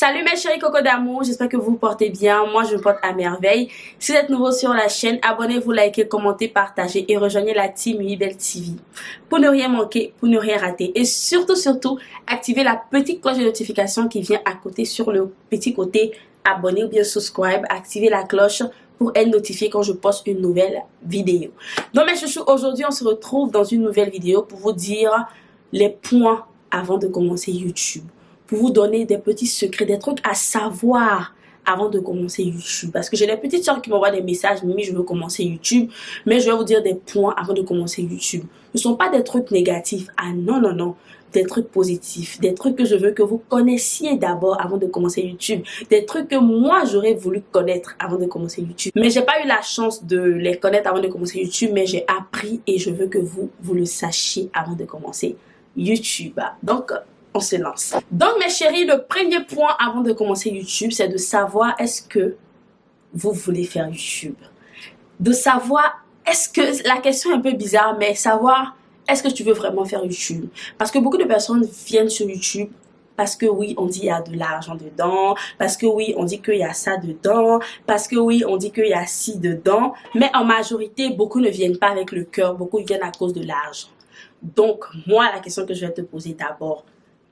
Salut mes chéris cocos d'amour, j'espère que vous vous portez bien. Moi je me porte à merveille. Si vous êtes nouveau sur la chaîne, abonnez-vous, likez, commentez, partagez et rejoignez la team Mibel TV pour ne rien manquer, pour ne rien rater. Et surtout, activez la petite cloche de notification qui vient à côté sur le petit côté abonner ou bien subscribe. Activez la cloche pour être notifié quand je poste une nouvelle vidéo. Donc mes chouchous, aujourd'hui on se retrouve dans une nouvelle vidéo pour vous dire les points avant de commencer YouTube. Pour vous donner des petits secrets, des trucs à savoir avant de commencer YouTube. Parce que j'ai des petites soeurs qui m'envoient des messages, Mimi, je veux commencer YouTube, mais je vais vous dire des points avant de commencer YouTube. Ce ne sont pas des trucs négatifs. Ah non. Des trucs positifs, des trucs que je veux que vous connaissiez d'abord avant de commencer YouTube, des trucs que moi j'aurais voulu connaître avant de commencer YouTube. Mais j'ai pas eu la chance de les connaître avant de commencer YouTube, mais j'ai appris et je veux que vous le sachiez avant de commencer YouTube. Donc, on se lance. Donc mes chéris, le premier point avant de commencer YouTube, c'est de savoir est-ce que vous voulez faire YouTube. De savoir, est-ce que, la question est un peu bizarre, mais savoir est-ce que tu veux vraiment faire YouTube. Parce que beaucoup de personnes viennent sur YouTube parce que oui, on dit il y a de l'argent dedans, parce que oui, on dit qu'il y a ça dedans, parce que oui, on dit qu'il y a ci dedans. Mais en majorité, beaucoup ne viennent pas avec le cœur, beaucoup viennent à cause de l'argent. Donc, moi, la question que je vais te poser d'abord,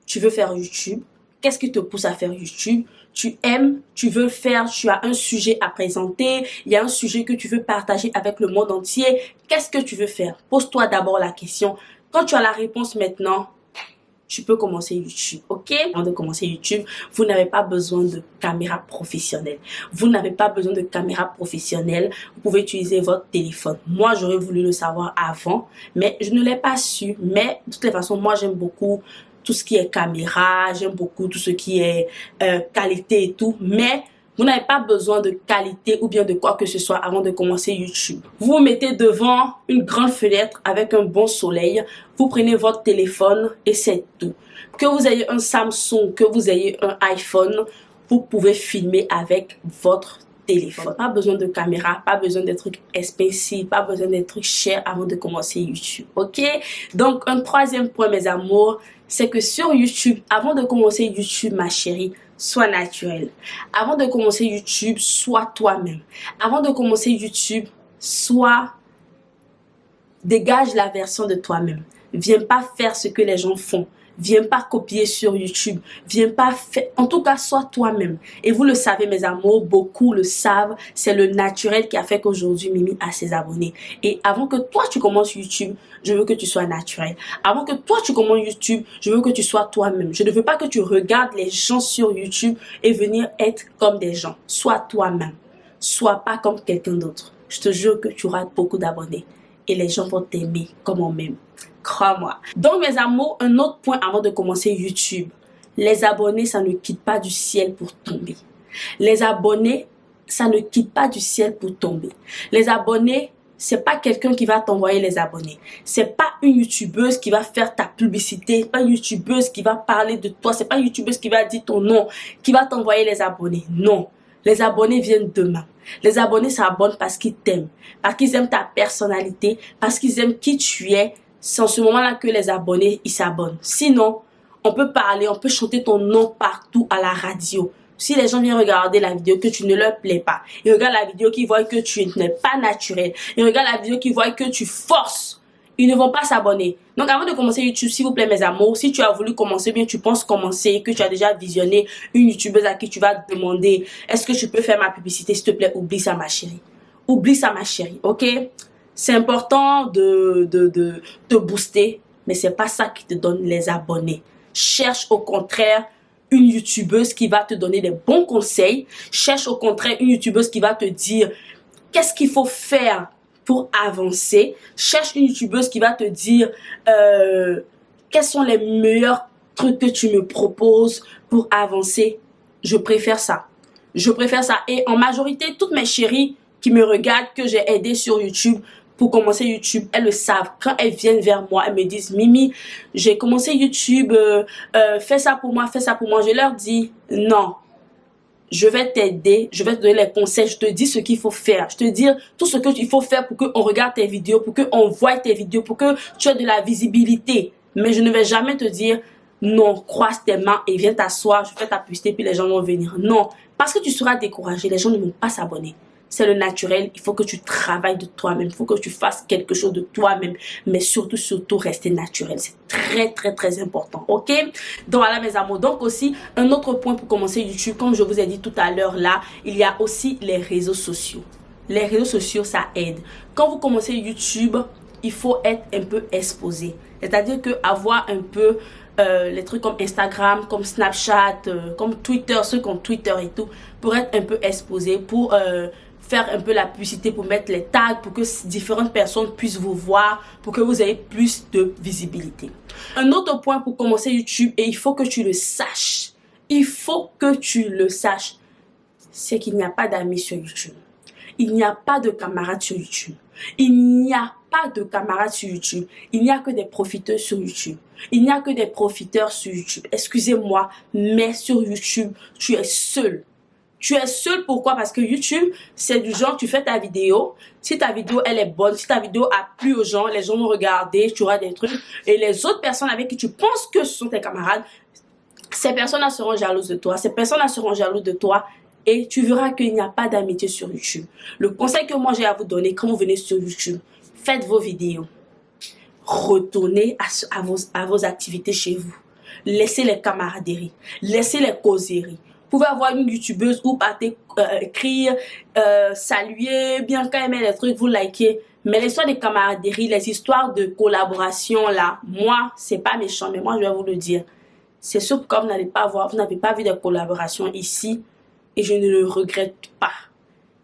tu veux faire YouTube? Qu'est-ce qui te pousse à faire YouTube? Tu aimes, tu veux faire, tu as un sujet à présenter, il y a un sujet que tu veux partager avec le monde entier. Qu'est-ce que tu veux faire? Pose-toi d'abord la question. Quand tu as la réponse maintenant, tu peux commencer YouTube, ok? Avant de commencer YouTube, vous n'avez pas besoin de caméra professionnelle. Vous n'avez pas besoin de caméra professionnelle. Vous pouvez utiliser votre téléphone. Moi, j'aurais voulu le savoir avant, mais je ne l'ai pas su. Mais de toutes les façons, moi, j'aime beaucoup tout ce qui est caméra, j'aime beaucoup tout ce qui est qualité et tout, mais vous n'avez pas besoin de qualité ou bien de quoi que ce soit avant de commencer YouTube. Vous vous mettez devant une grande fenêtre avec un bon soleil, vous prenez votre téléphone et c'est tout. Que vous ayez un Samsung, que vous ayez un iPhone, vous pouvez filmer avec votre téléphone. Pas besoin de caméra, pas besoin de trucs expensive, pas besoin de trucs chers avant de commencer YouTube, ok? Donc un troisième point mes amours, c'est que sur YouTube, avant de commencer YouTube ma chérie, sois naturelle. Avant de commencer YouTube, sois toi-même. Avant de commencer YouTube, dégage la version de toi-même. Viens pas faire ce que les gens font. Viens pas copier sur YouTube. Viens pas faire... En tout cas, sois toi-même. Et vous le savez, mes amours, beaucoup le savent. C'est le naturel qui a fait qu'aujourd'hui, Mimi a ses abonnés. Et avant que toi, tu commences YouTube, je veux que tu sois naturel. Avant que toi, tu commences YouTube, je veux que tu sois toi-même. Je ne veux pas que tu regardes les gens sur YouTube et venir être comme des gens. Sois toi-même. Sois pas comme quelqu'un d'autre. Je te jure que tu auras beaucoup d'abonnés. Et les gens vont t'aimer comme on m'aime. Crois-moi. Donc mes amours, un autre point avant de commencer YouTube. Les abonnés, ça ne quitte pas du ciel pour tomber. Les abonnés, ça ne quitte pas du ciel pour tomber. Les abonnés, c'est pas quelqu'un qui va t'envoyer les abonnés. C'est pas une youtubeuse qui va faire ta publicité. C'est pas une youtubeuse qui va parler de toi. C'est pas une youtubeuse qui va dire ton nom, qui va t'envoyer les abonnés. Non. Les abonnés viennent demain. Les abonnés s'abonnent parce qu'ils t'aiment, parce qu'ils aiment ta personnalité, parce qu'ils aiment qui tu es. C'est en ce moment-là que les abonnés, ils s'abonnent. Sinon, on peut parler, on peut chanter ton nom partout à la radio. Si les gens viennent regarder la vidéo que tu ne leur plais pas, ils regardent la vidéo qui voient que tu n'es pas naturel, ils regardent la vidéo qui voient que tu forces, ils ne vont pas s'abonner. Donc avant de commencer YouTube, s'il vous plaît mes amours, si tu as voulu commencer, bien tu penses commencer, que tu as déjà visionné une youtubeuse à qui tu vas demander est-ce que tu peux faire ma publicité, s'il te plaît, oublie ça ma chérie. Oublie ça ma chérie, ok? C'est important de te booster, mais c'est pas ça qui te donne les abonnés. Cherche au contraire une youtubeuse qui va te donner des bons conseils. Cherche au contraire une youtubeuse qui va te dire qu'est-ce qu'il faut faire pour avancer. Cherche une youtubeuse qui va te dire quels sont les meilleurs trucs que tu me proposes pour avancer. Je préfère ça. Je préfère ça. Et en majorité, toutes mes chéries qui me regardent, que j'ai aidé sur YouTube, pour commencer YouTube, elles le savent. Quand elles viennent vers moi, elles me disent Mimi, j'ai commencé YouTube, fais ça pour moi, fais ça pour moi. Je leur dis non, je vais t'aider, je vais te donner les conseils, je te dis ce qu'il faut faire. Je te dis tout ce qu'il faut faire pour qu'on regarde tes vidéos, pour qu'on voit tes vidéos, pour que tu aies de la visibilité. Mais je ne vais jamais te dire Non, croise tes mains et viens t'asseoir, je fais ta publicité puis les gens vont venir. Non, parce que tu seras découragé, les gens ne vont pas s'abonner. C'est le naturel, il faut que tu travailles de toi-même, il faut que tu fasses quelque chose de toi-même, mais surtout, rester naturel. C'est très important, ok? Donc voilà mes amours, donc aussi, un autre point pour commencer YouTube, comme je vous ai dit tout à l'heure là, il y a aussi les réseaux sociaux. Les réseaux sociaux, ça aide. Quand vous commencez YouTube, il faut être un peu exposé. C'est-à-dire que avoir un peu les trucs comme Instagram, comme Snapchat, comme Twitter, ceux qui ont Twitter et tout, pour être un peu exposé, pour faire un peu la publicité, pour mettre les tags, pour que différentes personnes puissent vous voir, pour que vous ayez plus de visibilité. Un autre point pour commencer YouTube, et il faut que tu le saches, il faut que tu le saches, c'est qu'il n'y a pas d'amis sur YouTube. Il n'y a pas de camarades sur YouTube. Il n'y a pas de camarades sur YouTube. Il n'y a que des profiteurs sur YouTube. Il n'y a que des profiteurs sur YouTube. Excusez-moi, mais sur YouTube, tu es seul. Tu es seul, pourquoi? Parce que YouTube, c'est du genre, tu fais ta vidéo. Si ta vidéo, elle est bonne, si ta vidéo a plu aux gens, les gens vont regarder, tu auras des trucs. Et les autres personnes avec qui tu penses que ce sont tes camarades, ces personnes-là seront jalouses de toi. Ces personnes-là seront jalouses de toi. Et tu verras qu'il n'y a pas d'amitié sur YouTube. Le conseil que moi j'ai à vous donner quand vous venez sur YouTube, faites vos vidéos. Retournez à vos activités chez vous. Laissez les camaraderies. Laissez les causeries. Vous pouvez avoir une youtubeuse ou partez écrire, saluer, bien quand aimer les trucs, vous likez. Mais l'histoire des camaraderies, les histoires de collaboration là, moi, c'est pas méchant, mais moi je vais vous le dire. C'est sûr que vous n'allez pas voir, vous n'avez pas vu de collaboration ici. Et je ne le regrette pas.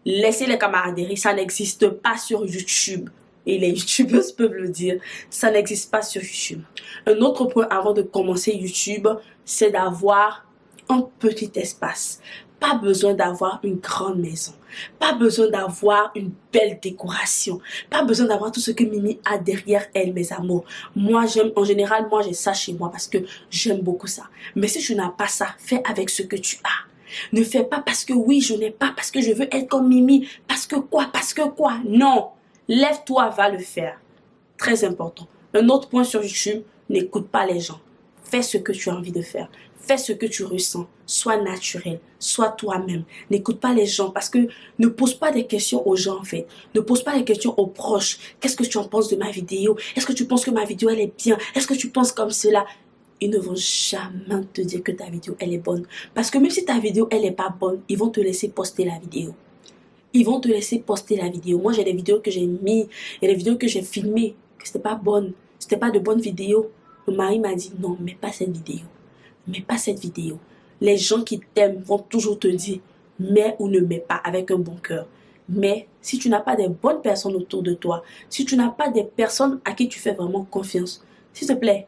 Laissez les camaraderies, ça n'existe pas sur YouTube. Et les youtubeuses peuvent le dire, ça n'existe pas sur YouTube. Un autre point avant de commencer YouTube, c'est d'avoir un petit espace. Pas besoin d'avoir une grande maison. Pas besoin d'avoir une belle décoration. Pas besoin d'avoir tout ce que Mimi a derrière elle, mes amours. Moi, en général, moi j'ai ça chez moi parce que j'aime beaucoup ça. Mais si tu n'as pas ça, fais avec ce que tu as. Ne fais pas parce que oui, je n'ai pas, parce que je veux être comme Mimi, parce que quoi. Non, lève-toi, va le faire. Très important. Un autre point sur YouTube, n'écoute pas les gens. Fais ce que tu as envie de faire. Fais ce que tu ressens. Sois naturel. Sois toi-même. N'écoute pas les gens parce que ne pose pas des questions aux gens en fait. Ne pose pas des questions aux proches. Qu'est-ce que tu en penses de ma vidéo? Est-ce que tu penses que ma vidéo elle est bien? Est-ce que tu penses comme cela? Ils ne vont jamais te dire que ta vidéo elle est bonne. Parce que même si ta vidéo elle est pas bonne, ils vont te laisser poster la vidéo. Ils vont te laisser poster la vidéo. Moi j'ai des vidéos que j'ai mis, et des vidéos que j'ai filmées, que c'était pas bonne. C'était pas de bonnes vidéos. Le mari m'a dit non, mets pas cette vidéo. Mets pas cette vidéo. Les gens qui t'aiment vont toujours te dire mets ou ne mets pas avec un bon cœur. Mais si tu n'as pas des bonnes personnes autour de toi, si tu n'as pas des personnes à qui tu fais vraiment confiance, s'il te plaît,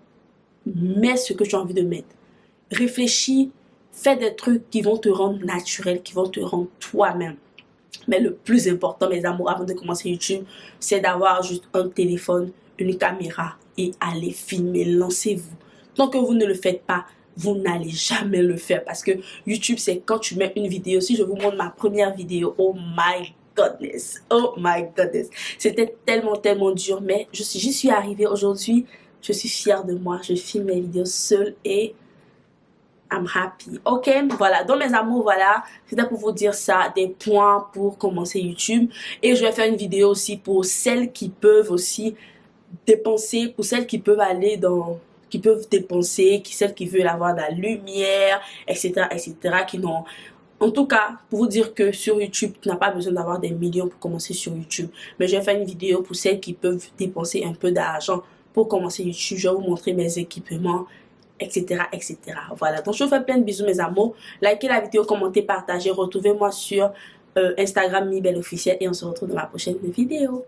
mets ce que tu as envie de mettre. Réfléchis, fais des trucs qui vont te rendre naturel, qui vont te rendre toi-même. Mais le plus important, mes amours, avant de commencer YouTube, c'est d'avoir juste un téléphone, une caméra et aller filmer. Lancez-vous. Tant que vous ne le faites pas, vous n'allez jamais le faire. Parce que YouTube, c'est quand tu mets une vidéo. Si je vous montre ma première vidéo, oh my goodness. Oh my goodness. C'était tellement dur. Mais j'y suis arrivée aujourd'hui. Je suis fière de moi. Je filme mes vidéos seule et I'm happy. Ok, voilà. Donc mes amours, voilà. C'était pour vous dire ça. Des points pour commencer YouTube. Et je vais faire une vidéo aussi pour celles qui peuvent aussi dépenser. Pour celles qui peuvent aller dans... qui peuvent dépenser. Celles qui veulent avoir de la lumière, etc. Qui n'ont... En tout cas, pour vous dire que sur YouTube, tu n'as pas besoin d'avoir des millions pour commencer sur YouTube. Mais je vais faire une vidéo pour celles qui peuvent dépenser un peu d'argent pour commencer YouTube. Je vais vous montrer mes équipements, etc. Voilà, donc je vous fais plein de bisous mes amours. Likez la vidéo, commentez, partagez. Retrouvez-moi sur Instagram Mimi Belle Officielle et on se retrouve dans la prochaine vidéo.